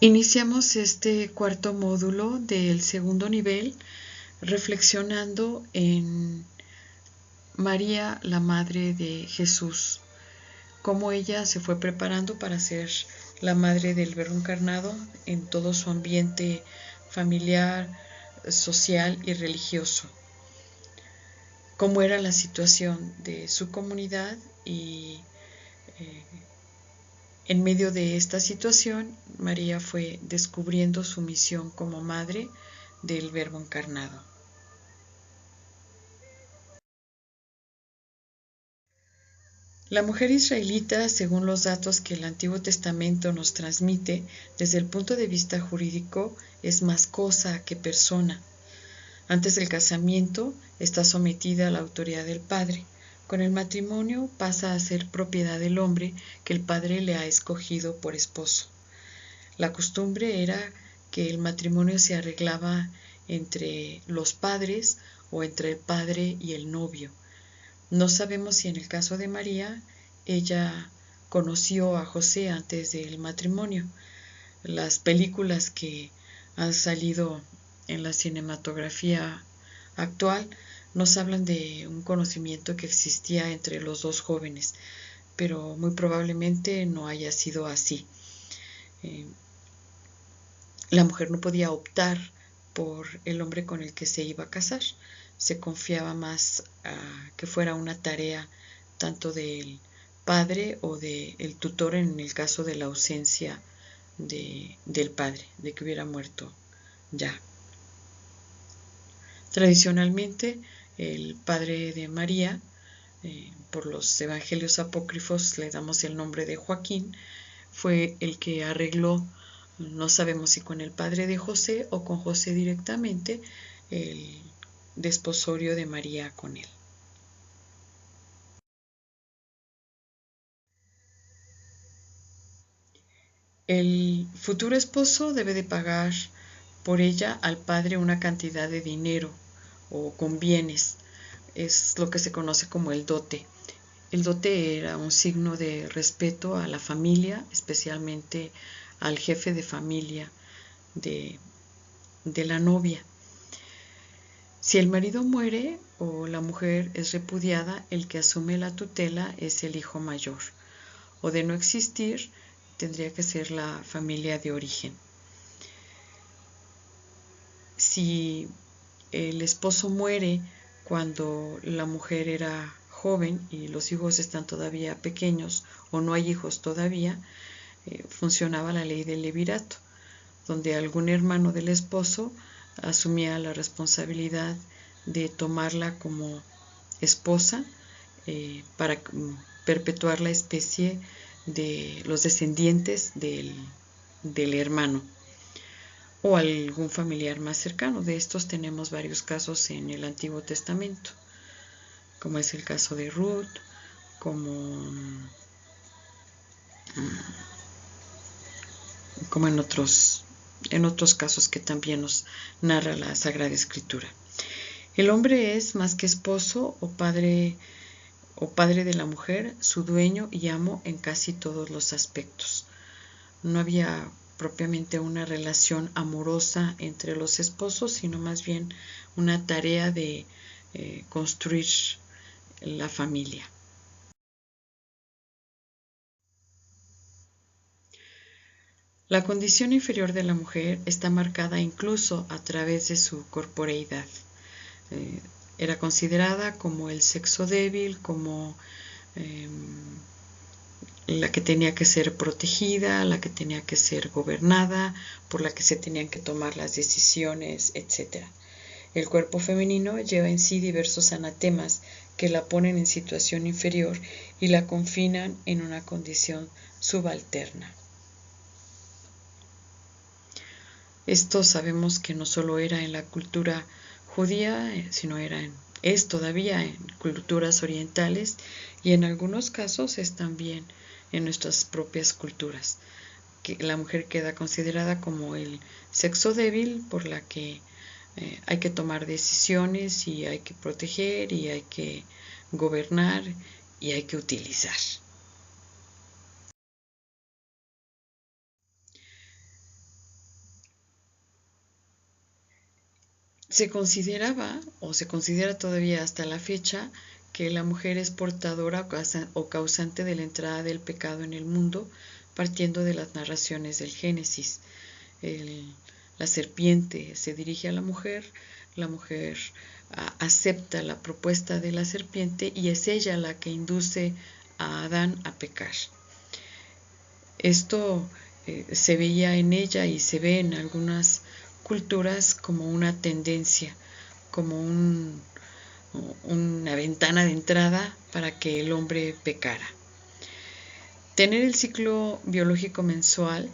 Iniciamos este cuarto módulo del segundo nivel reflexionando en María, la Madre de Jesús, cómo ella se fue preparando para ser la Madre del Verbo encarnado en todo su ambiente familiar, social y religioso, cómo era la situación de su comunidad y en medio de esta situación, María fue descubriendo su misión como madre del Verbo encarnado. La mujer israelita, según los datos que el Antiguo Testamento nos transmite, desde el punto de vista jurídico, es más cosa que persona. Antes del casamiento, está sometida a la autoridad del padre. Con el matrimonio pasa a ser propiedad del hombre que el padre le ha escogido por esposo. La costumbre era que el matrimonio se arreglaba entre los padres o entre el padre y el novio. No sabemos si en el caso de María ella conoció a José antes del matrimonio. Las películas que han salido en la cinematografía actual nos hablan de un conocimiento que existía entre los dos jóvenes, pero muy probablemente no haya sido así. La mujer no podía optar por el hombre con el que se iba a casar. Se confiaba más a que fuera una tarea tanto del padre o del tutor en el caso de la ausencia del padre, de que hubiera muerto ya. Tradicionalmente, el padre de María, por los evangelios apócrifos le damos el nombre de Joaquín, fue el que arregló, no sabemos si con el padre de José o con José directamente, el desposorio de María con él. El futuro esposo debe de pagar por ella al padre una cantidad de dinero o con bienes. Es lo que se conoce como el dote. El dote era un signo de respeto a la familia, especialmente al jefe de familia de la novia. Si el marido muere o la mujer es repudiada, el que asume la tutela es el hijo mayor. O de no existir, tendría que ser la familia de origen. Si el esposo muere cuando la mujer era joven y los hijos están todavía pequeños o no hay hijos todavía, funcionaba la ley del levirato, donde algún hermano del esposo asumía la responsabilidad de tomarla como esposa para perpetuar la especie de los descendientes del hermano o algún familiar más cercano. De estos tenemos varios casos en el Antiguo Testamento, como es el caso de Ruth, como en otros casos que también nos narra la Sagrada Escritura. El hombre es, más que esposo o padre de la mujer, su dueño y amo en casi todos los aspectos. No había propiamente una relación amorosa entre los esposos, sino más bien una tarea de construir la familia. La condición inferior de la mujer está marcada incluso a través de su corporeidad. Era considerada como el sexo débil, como la que tenía que ser protegida, la que tenía que ser gobernada, por la que se tenían que tomar las decisiones, etc. El cuerpo femenino lleva en sí diversos anatemas que la ponen en situación inferior y la confinan en una condición subalterna. Esto sabemos que no solo era en la cultura judía, sino es todavía en culturas orientales y en algunos casos es también en nuestras propias culturas, que la mujer queda considerada como el sexo débil por la que hay que tomar decisiones y hay que proteger y hay que gobernar y hay que utilizar. se consideraba o se considera todavía hasta la fecha que la mujer es portadora o causante de la entrada del pecado en el mundo, partiendo de las narraciones del Génesis. La serpiente se dirige a la mujer acepta la propuesta de la serpiente y es ella la que induce a Adán a pecar. Esto se veía en ella y se ve en algunas culturas como una tendencia, como una ventana de entrada para que el hombre pecara. Tener el ciclo biológico mensual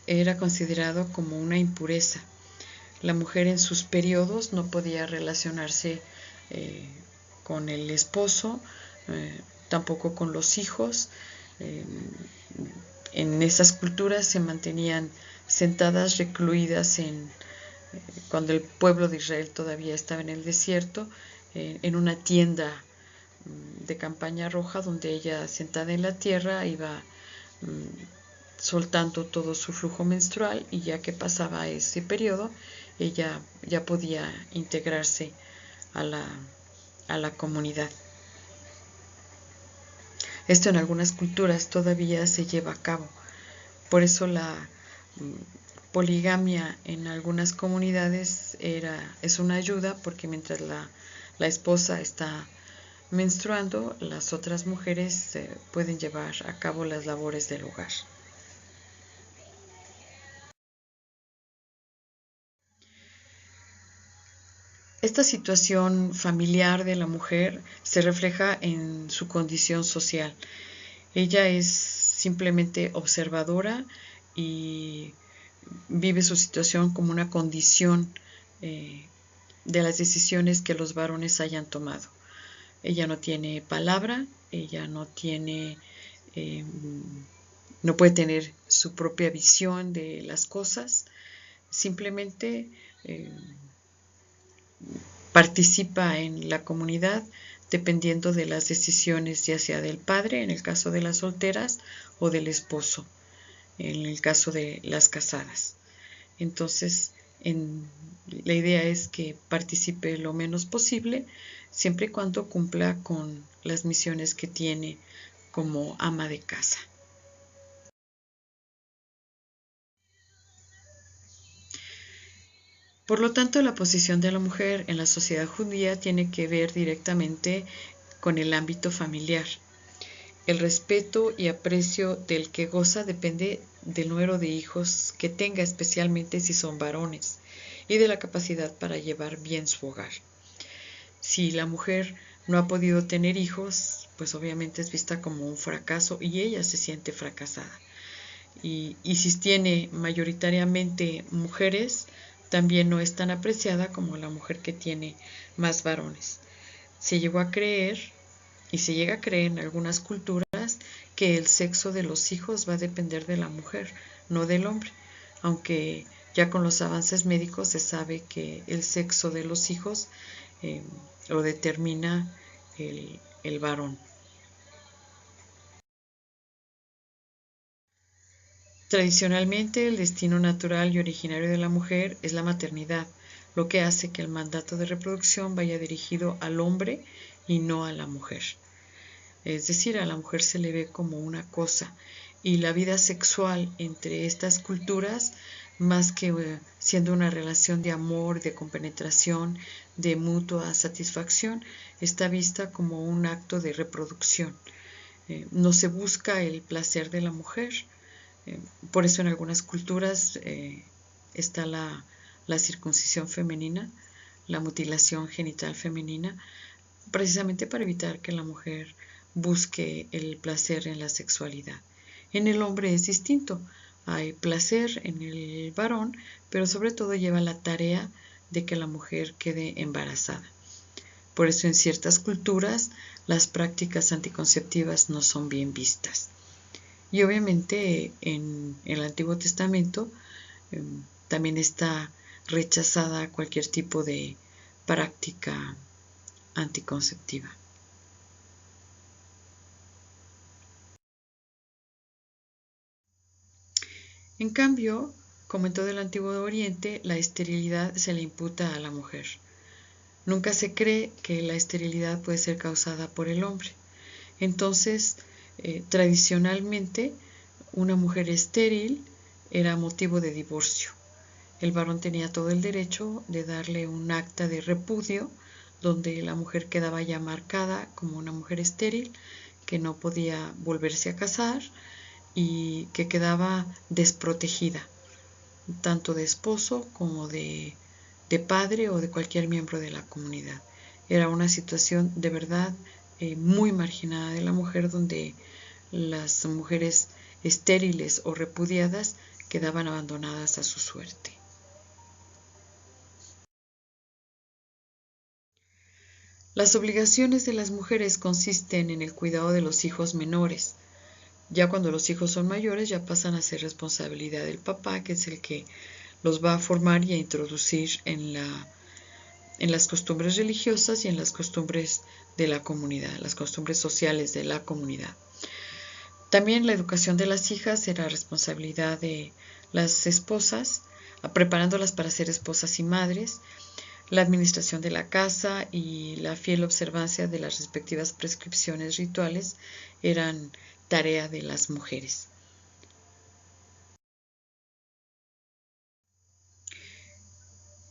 era considerado como una impureza. La mujer en sus periodos no podía relacionarse con el esposo, tampoco con los hijos. En esas culturas se mantenían sentadas, recluidas cuando el pueblo de Israel todavía estaba en el desierto, en una tienda de campaña roja donde ella sentada en la tierra iba soltando todo su flujo menstrual y ya que pasaba ese periodo ella ya podía integrarse a la comunidad. Esto en algunas culturas todavía se lleva a cabo. Por eso la poligamia en algunas comunidades es una ayuda, porque mientras la esposa está menstruando, las otras mujeres pueden llevar a cabo las labores del hogar. Esta situación familiar de la mujer se refleja en su condición social. Ella es simplemente observadora y vive su situación como una condición de las decisiones que los varones hayan tomado. Ella no tiene palabra, ella no puede tener su propia visión de las cosas, simplemente participa en la comunidad dependiendo de las decisiones ya sea del padre, en el caso de las solteras, o del esposo, en el caso de las casadas. Entonces, la idea es que participe lo menos posible, siempre y cuando cumpla con las misiones que tiene como ama de casa. Por lo tanto, la posición de la mujer en la sociedad judía tiene que ver directamente con el ámbito familiar. El respeto y aprecio del que goza depende del número de hijos que tenga, especialmente si son varones, y de la capacidad para llevar bien su hogar. Si la mujer no ha podido tener hijos, pues obviamente es vista como un fracaso y ella se siente fracasada. Y si tiene mayoritariamente mujeres, también no es tan apreciada como la mujer que tiene más varones. Se llegó a creer, y se llega a creer en algunas culturas, que el sexo de los hijos va a depender de la mujer, no del hombre, aunque ya con los avances médicos se sabe que el sexo de los hijos lo determina el varón. Tradicionalmente, el destino natural y originario de la mujer es la maternidad, lo que hace que el mandato de reproducción vaya dirigido al hombre y no a la mujer. Es decir, a la mujer se le ve como una cosa y la vida sexual entre estas culturas, más que siendo una relación de amor, de compenetración, de mutua satisfacción, está vista como un acto de reproducción. No se busca el placer de la mujer. Por eso en algunas culturas está la circuncisión femenina, la mutilación genital femenina, precisamente para evitar que la mujer busque el placer en la sexualidad. En el hombre es distinto. Hay placer en el varón, pero sobre todo lleva la tarea de que la mujer quede embarazada. Por eso en ciertas culturas las prácticas anticonceptivas no son bien vistas. Y obviamente en el Antiguo Testamento también está rechazada cualquier tipo de práctica anticonceptiva. En cambio, Como en todo el Antiguo Oriente, la esterilidad se le imputa a la mujer. Nunca se cree que la esterilidad puede ser causada por el hombre. Entonces, tradicionalmente, una mujer estéril era motivo de divorcio. El varón tenía todo el derecho de darle un acta de repudio donde la mujer quedaba ya marcada como una mujer estéril, que no podía volverse a casar y que quedaba desprotegida, tanto de esposo como de padre o de cualquier miembro de la comunidad. Era una situación de verdad muy marginada de la mujer, donde las mujeres estériles o repudiadas quedaban abandonadas a su suerte. Las obligaciones de las mujeres consisten en el cuidado de los hijos menores. Ya cuando los hijos son mayores, ya pasan a ser responsabilidad del papá, que es el que los va a formar y a introducir en las costumbres religiosas y en las costumbres de la comunidad, las costumbres sociales de la comunidad. También la educación de las hijas era responsabilidad de las esposas, preparándolas para ser esposas y madres. La administración de la casa y la fiel observancia de las respectivas prescripciones rituales eran tarea de las mujeres.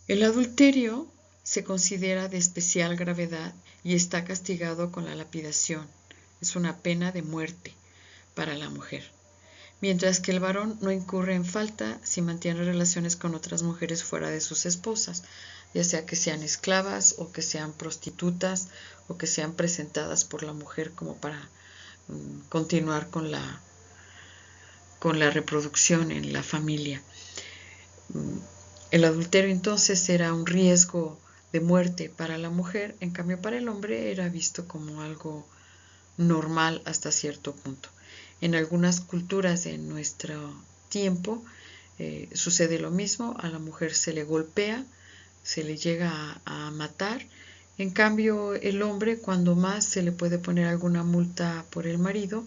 El adulterio se considera de especial gravedad y está castigado con la lapidación. Es una pena de muerte para la mujer. Mientras que el varón no incurre en falta si mantiene relaciones con otras mujeres fuera de sus esposas, ya sea que sean esclavas o que sean prostitutas o que sean presentadas por la mujer como para continuar con la reproducción en la familia. El adulterio entonces era un riesgo de muerte para la mujer, en cambio para el hombre era visto como algo normal hasta cierto punto. En algunas culturas de nuestro tiempo sucede lo mismo, a la mujer se le golpea, se le llega a matar. En cambio, el hombre, cuando más, se le puede poner alguna multa por el marido,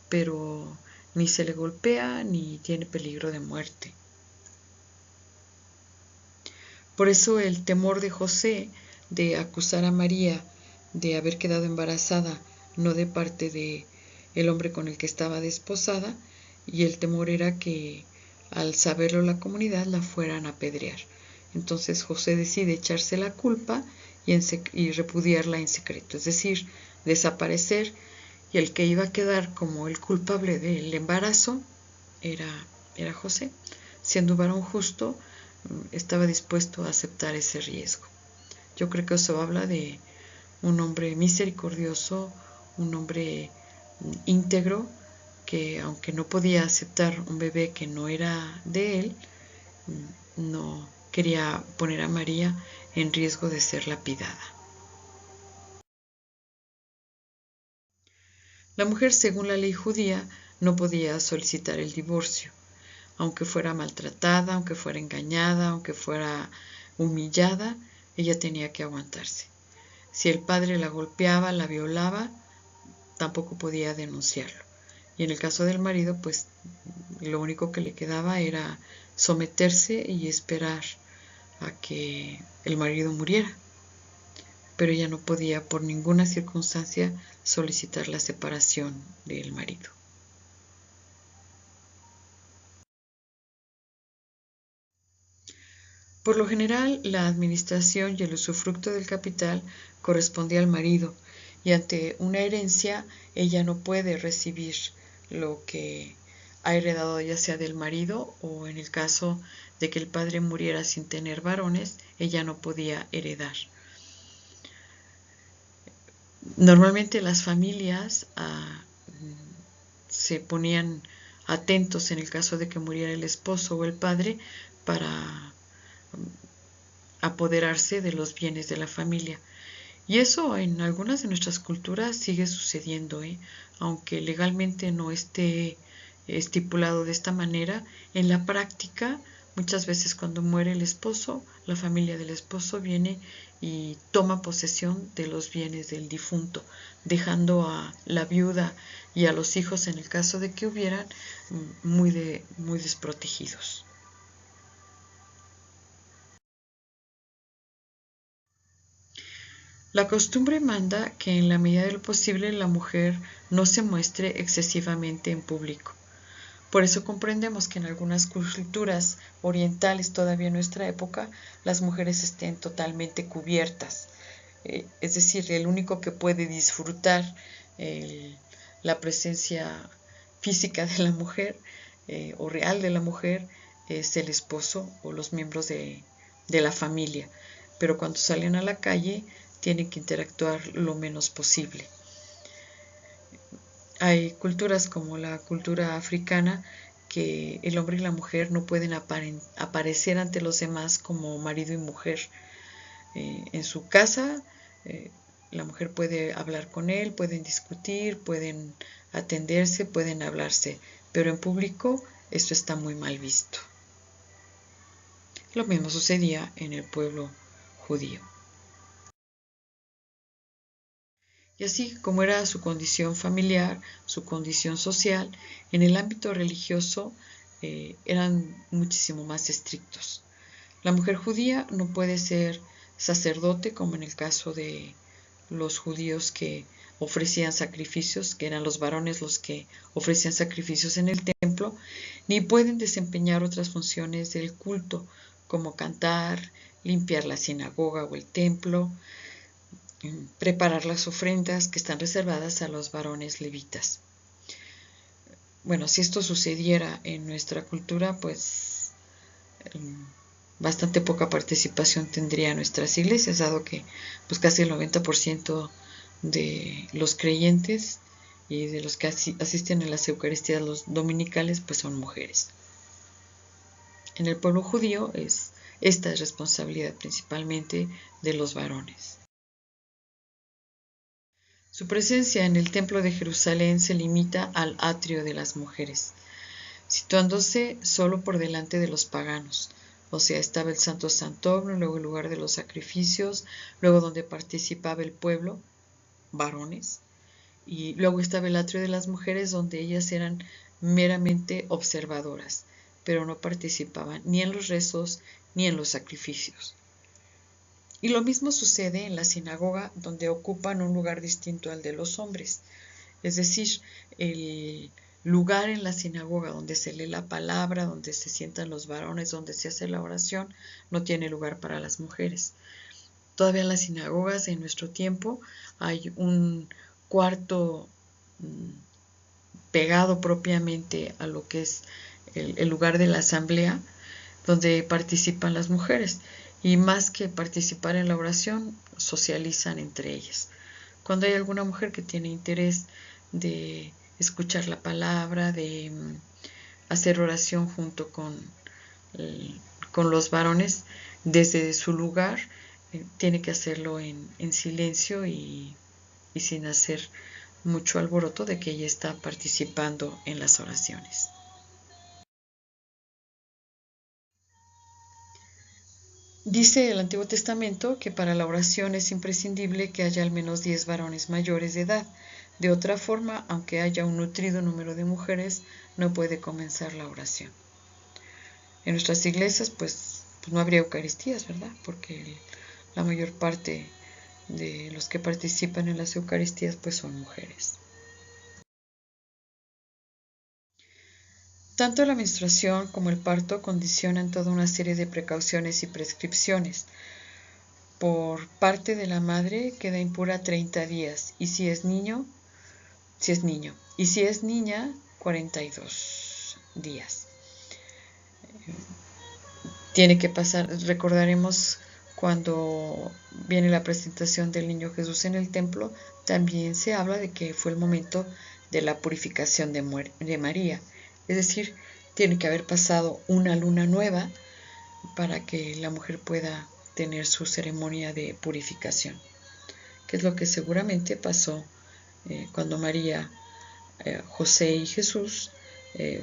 pero ni se le golpea ni tiene peligro de muerte. Por eso el temor de José de acusar a María de haber quedado embarazada, no de parte de el hombre con el que estaba desposada, y el temor era que al saberlo la comunidad la fueran a apedrear. Entonces José decide echarse la culpa y repudiarla en secreto, es decir, desaparecer, y el que iba a quedar como el culpable del embarazo era José. Siendo un varón justo, estaba dispuesto a aceptar ese riesgo. Yo creo que eso habla de un hombre misericordioso, un hombre íntegro, que aunque no podía aceptar un bebé que no era de él, no quería poner a María en riesgo de ser lapidada. La mujer, según la ley judía, no podía solicitar el divorcio, aunque fuera maltratada, aunque fuera engañada, aunque fuera humillada, ella tenía que aguantarse. Si el padre la golpeaba, la violaba, tampoco podía denunciarlo. Y en el caso del marido, pues lo único que le quedaba era someterse y esperar a que el marido muriera. Pero ella no podía por ninguna circunstancia solicitar la separación del marido. Por lo general, la administración y el usufructo del capital correspondía al marido, y ante una herencia ella no puede recibir lo que ha heredado, ya sea del marido, o en el caso de que el padre muriera sin tener varones, ella no podía heredar. Normalmente las familias se ponían atentos en el caso de que muriera el esposo o el padre para apoderarse de los bienes de la familia. Y eso en algunas de nuestras culturas sigue sucediendo, aunque legalmente no esté estipulado de esta manera. En la práctica, muchas veces cuando muere el esposo, la familia del esposo viene y toma posesión de los bienes del difunto, dejando a la viuda y a los hijos, en el caso de que hubieran, muy desprotegidos. La costumbre manda que en la medida de lo posible la mujer no se muestre excesivamente en público. Por eso comprendemos que en algunas culturas orientales, todavía en nuestra época, las mujeres estén totalmente cubiertas. Es decir, el único que puede disfrutar la presencia física de la mujer o real de la mujer es el esposo o los miembros de la familia. Pero cuando salen a la calle tienen que interactuar lo menos posible. Hay culturas como la cultura africana que el hombre y la mujer no pueden aparecer ante los demás como marido y mujer. En su casa, la mujer puede hablar con él, pueden discutir, pueden atenderse, pueden hablarse, pero en público esto está muy mal visto. Lo mismo sucedía en el pueblo judío. Y así como era su condición familiar, su condición social, en el ámbito religioso eran muchísimo más estrictos. La mujer judía no puede ser sacerdote, como en el caso de los judíos que ofrecían sacrificios, que eran los varones los que ofrecían sacrificios en el templo, ni pueden desempeñar otras funciones del culto, como cantar, limpiar la sinagoga o el templo, preparar las ofrendas que están reservadas a los varones levitas. Bueno, si esto sucediera en nuestra cultura, pues bastante poca participación tendría nuestras iglesias, dado que pues casi el 90% de los creyentes y de los que asisten a las Eucaristías los dominicales pues son mujeres. En el pueblo judío esta es responsabilidad principalmente de los varones. Su presencia en el templo de Jerusalén se limita al atrio de las mujeres, situándose solo por delante de los paganos. O sea, estaba el Santo Santorum, luego el lugar de los sacrificios, luego donde participaba el pueblo, varones, y luego estaba el atrio de las mujeres, donde ellas eran meramente observadoras, pero no participaban ni en los rezos ni en los sacrificios. Y lo mismo sucede en la sinagoga, donde ocupan un lugar distinto al de los hombres. Es decir, el lugar en la sinagoga donde se lee la palabra, donde se sientan los varones, donde se hace la oración, no tiene lugar para las mujeres. Todavía en las sinagogas en nuestro tiempo hay un cuarto pegado propiamente a lo que es el lugar de la asamblea, donde participan las mujeres. Y más que participar en la oración, socializan entre ellas. Cuando hay alguna mujer que tiene interés de escuchar la palabra, de hacer oración junto con los varones, desde su lugar, tiene que hacerlo en silencio y sin hacer mucho alboroto de que ella está participando en las oraciones. Dice el Antiguo Testamento que para la oración es imprescindible que haya al menos 10 varones mayores de edad. De otra forma, aunque haya un nutrido número de mujeres, no puede comenzar la oración. En nuestras iglesias, pues no habría Eucaristías, ¿verdad? Porque la mayor parte de los que participan en las Eucaristías, pues son mujeres. Tanto la menstruación como el parto condicionan toda una serie de precauciones y prescripciones. Por parte de la madre queda impura 30 días y si es niño, y si es niña, 42 días. Tiene que pasar, recordaremos cuando viene la presentación del niño Jesús en el templo, también se habla de que fue el momento de la purificación de María. Es decir, tiene que haber pasado una luna nueva para que la mujer pueda tener su ceremonia de purificación, que es lo que seguramente pasó cuando María, José y Jesús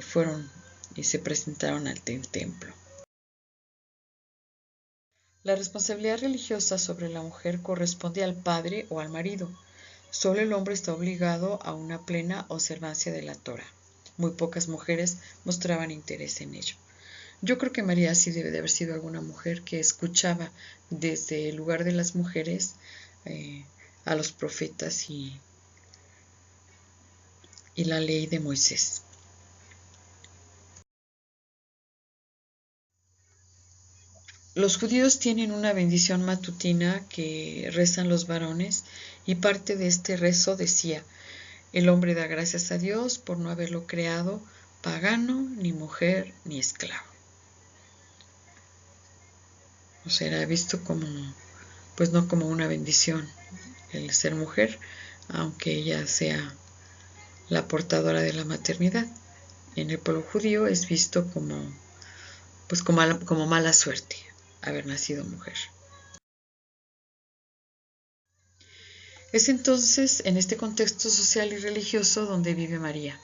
fueron y se presentaron al templo. La responsabilidad religiosa sobre la mujer corresponde al padre o al marido. Solo el hombre está obligado a una plena observancia de la Torá. Muy pocas mujeres mostraban interés en ello. Yo creo que María sí debe de haber sido alguna mujer que escuchaba desde el lugar de las mujeres a los profetas y la ley de Moisés. Los judíos tienen una bendición matutina que rezan los varones, y parte de este rezo decía: el hombre da gracias a Dios por no haberlo creado pagano, ni mujer, ni esclavo. O sea, era visto como, pues no como una bendición el ser mujer, aunque ella sea la portadora de la maternidad. En el pueblo judío es visto como, pues como mala suerte haber nacido mujer. Es entonces en este contexto social y religioso donde vive María,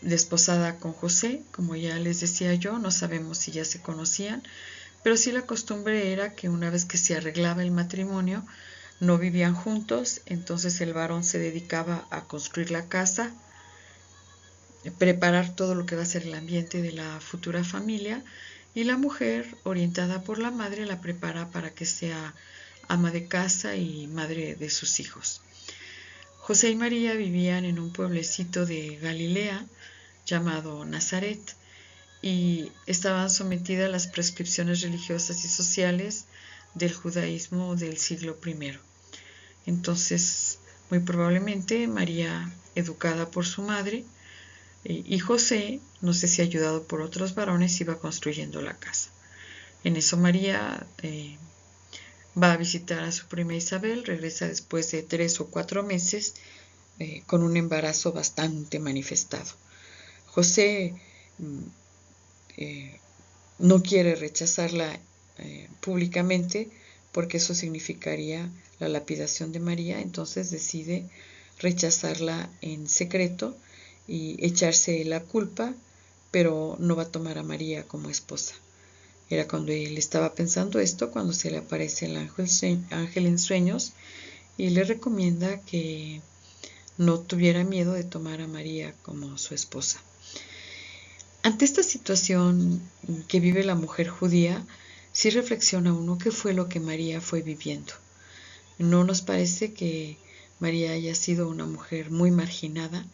desposada con José. Como ya les decía yo, no sabemos si ya se conocían, pero sí la costumbre era que una vez que se arreglaba el matrimonio, no vivían juntos, entonces el varón se dedicaba a construir la casa, preparar todo lo que va a ser el ambiente de la futura familia, y la mujer, orientada por la madre, la prepara para que sea ama de casa y madre de sus hijos. José y María vivían en un pueblecito de Galilea llamado Nazaret, y estaban sometidas a las prescripciones religiosas y sociales del judaísmo del siglo I. Entonces, muy probablemente María, educada por su madre, y José, no sé si ayudado por otros varones, iba construyendo la casa. En eso María va a visitar a su prima Isabel, regresa después de 3 o 4 meses con un embarazo bastante manifestado. José no quiere rechazarla públicamente, porque eso significaría la lapidación de María, entonces decide rechazarla en secreto y echarse la culpa, pero no va a tomar a María como esposa. Era cuando él estaba pensando esto, cuando se le aparece el ángel en sueños y le recomienda que no tuviera miedo de tomar a María como su esposa. Ante esta situación que vive la mujer judía, sí reflexiona uno qué fue lo que María fue viviendo. ¿No nos parece que María haya sido una mujer muy marginada,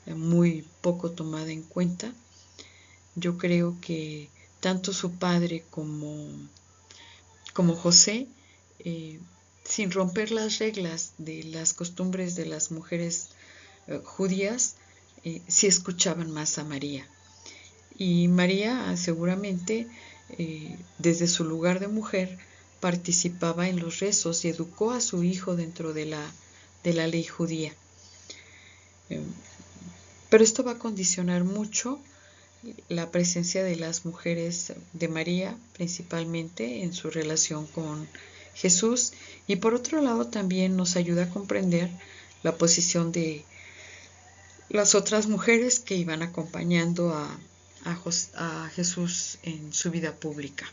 muy poco tomada en cuenta? Yo creo que tanto su padre como José, sin romper las reglas de las costumbres de las mujeres judías, sí escuchaban más a María. Y María seguramente, desde su lugar de mujer, participaba en los rezos y educó a su hijo dentro de la ley judía. Pero esto va a condicionar mucho la presencia de las mujeres de María, principalmente en su relación con Jesús, y por otro lado también nos ayuda a comprender la posición de las otras mujeres que iban acompañando a Jesús en su vida pública.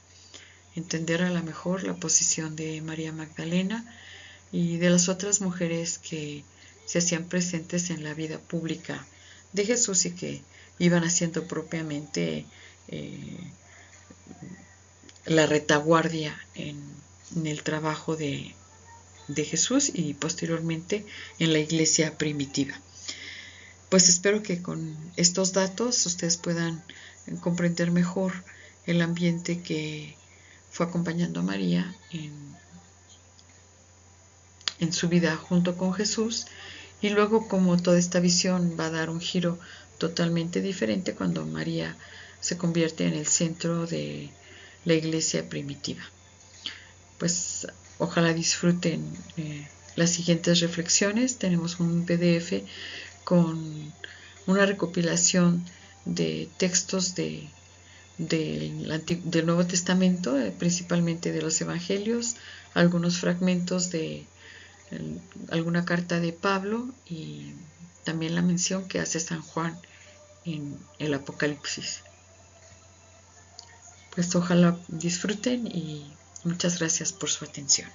Entender a lo mejor la posición de María Magdalena y de las otras mujeres que se hacían presentes en la vida pública de Jesús y que iban haciendo propiamente la retaguardia en el trabajo de Jesús y posteriormente en la iglesia primitiva. Pues espero que con estos datos ustedes puedan comprender mejor el ambiente que fue acompañando a María en su vida junto con Jesús, y luego como toda esta visión va a dar un giro totalmente diferente cuando María se convierte en el centro de la iglesia primitiva. Pues ojalá disfruten las siguientes reflexiones. Tenemos un PDF con una recopilación de textos del Nuevo Testamento, principalmente de los Evangelios, algunos fragmentos de alguna carta de Pablo y también la mención que hace San Juan en el Apocalipsis. Pues ojalá disfruten y muchas gracias por su atención.